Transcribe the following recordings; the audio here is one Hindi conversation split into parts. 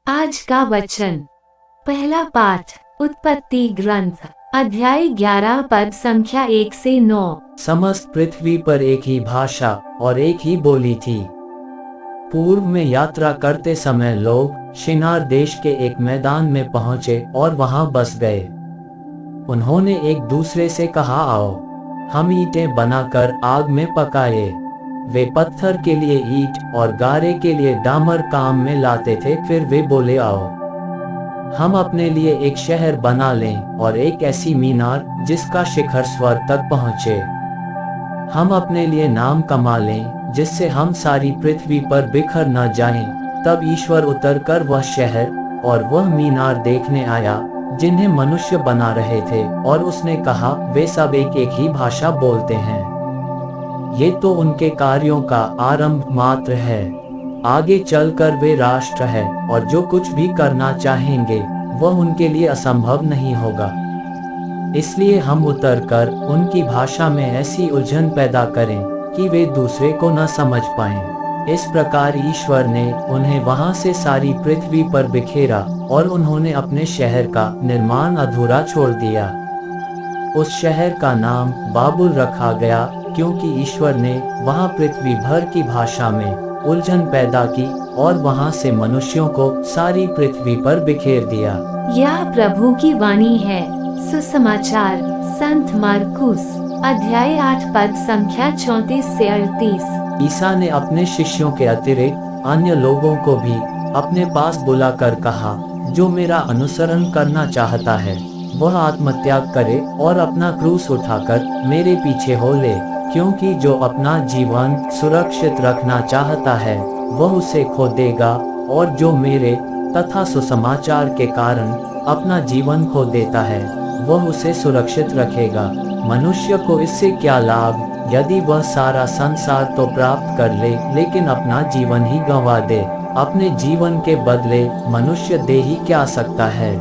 आज का वचन। पहला पाठ उत्पत्ति ग्रंथ अध्याय 11 पद संख्या 1 से 9। समस्त पृथ्वी पर एक ही भाषा और एक ही बोली थी। पूर्व में यात्रा करते समय लोग शिनार देश के एक मैदान में पहुंचे और वहां बस गए। उन्होंने एक दूसरे से कहा, आओ हम ईंटें बनाकर आग में पकाए। वे पत्थर के लिए ईंट और गारे के लिए डामर काम में लाते थे। फिर वे बोले, आओ हम अपने लिए एक शहर बना लें और एक ऐसी मीनार जिसका शिखर स्वर्ग तक पहुँचे। हम अपने लिए नाम कमा लें जिससे हम सारी पृथ्वी पर बिखर न जाएं। तब ईश्वर उतरकर वह शहर और वह मीनार देखने आया जिन्हें मनुष्य बना रहे थे, और उसने कहा, वे सब एक ही भाषा बोलते हैं। ये तो उनके कार्यों का आरंभ मात्र है। आगे चलकर वे राष्ट्र है और जो कुछ भी करना चाहेंगे वह उनके लिए असंभव नहीं होगा। इसलिए हम उतरकर उनकी भाषा में ऐसी उलझन पैदा करें कि वे दूसरे को न समझ पाएं। इस प्रकार ईश्वर ने उन्हें वहां से सारी पृथ्वी पर बिखेरा और उन्होंने अपने शहर का निर्माण अधूरा छोड़ दिया। उस शहर का नाम बाबुल रखा गया क्योंकि ईश्वर ने वहां पृथ्वी भर की भाषा में उलझन पैदा की और वहां से मनुष्यों को सारी पृथ्वी पर बिखेर दिया। यह प्रभु की वाणी है। सुसमाचार संत मार्कुस अध्याय 8 पद संख्या 34 से 38। ईसा ने अपने शिष्यों के अतिरिक्त अन्य लोगों को भी अपने पास बुलाकर कहा, जो मेरा अनुसरण करना चाहता है वह आत्मत्याग करे और अपना क्रूस उठाकर मेरे पीछे हो ले। क्योंकि जो अपना जीवन सुरक्षित रखना चाहता है वह उसे खो देगा, और जो मेरे तथा सुसमाचार के कारण अपना जीवन खो देता है वह उसे सुरक्षित रखेगा। मनुष्य को इससे क्या लाभ यदि वह सारा संसार तो प्राप्त कर ले लेकिन अपना जीवन ही गंवा दे। अपने जीवन के बदले मनुष्य दे ही क्या सकता है।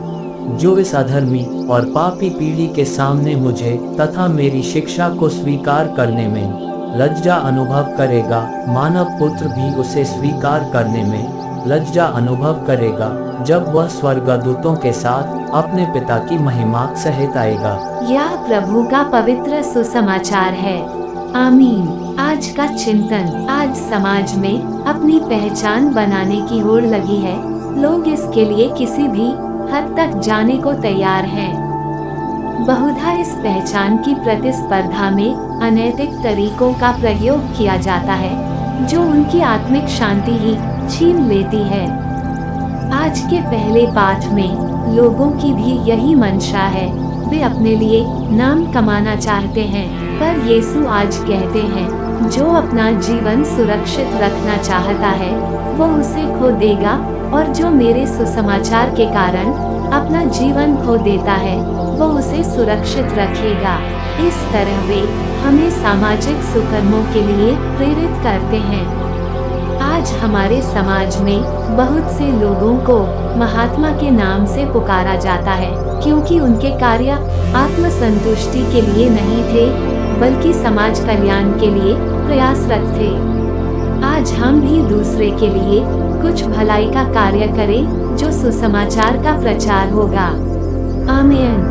जो इस अधर्मी और पापी पीढ़ी के सामने मुझे तथा मेरी शिक्षा को स्वीकार करने में लज्जा अनुभव करेगा, मानव पुत्र भी उसे स्वीकार करने में लज्जा अनुभव करेगा जब वह स्वर्गदूतों के साथ अपने पिता की महिमा सहित आएगा। यह प्रभु का पवित्र सुसमाचार है। आमीन। आज का चिंतन। आज समाज में अपनी पहचान बनाने की होड़ लगी है। लोग इसके लिए किसी भी हद तक जाने को तैयार हैं। बहुधा इस पहचान की प्रतिस्पर्धा में अनैतिक तरीकों का प्रयोग किया जाता है जो उनकी आत्मिक शांति ही छीन लेती है। आज के पहले पाठ में लोगों की भी यही मंशा है। वे अपने लिए नाम कमाना चाहते हैं, पर यीशु आज कहते हैं, जो अपना जीवन सुरक्षित रखना चाहता है वो उसे खो देगा, और जो मेरे सुसमाचार के कारण अपना जीवन खो देता है वो उसे सुरक्षित रखेगा। इस तरह वे हमें सामाजिक सुकर्मों के लिए प्रेरित करते हैं। आज हमारे समाज में बहुत से लोगों को महात्मा के नाम से पुकारा जाता है क्योंकि उनके कार्य आत्मसंतुष्टि के लिए नहीं थे बल्कि समाज कल्याण के लिए प्रयासरत थे। आज हम भी दूसरे के लिए कुछ भलाई का कार्य करें जो सुसमाचार का प्रचार होगा। आमीन।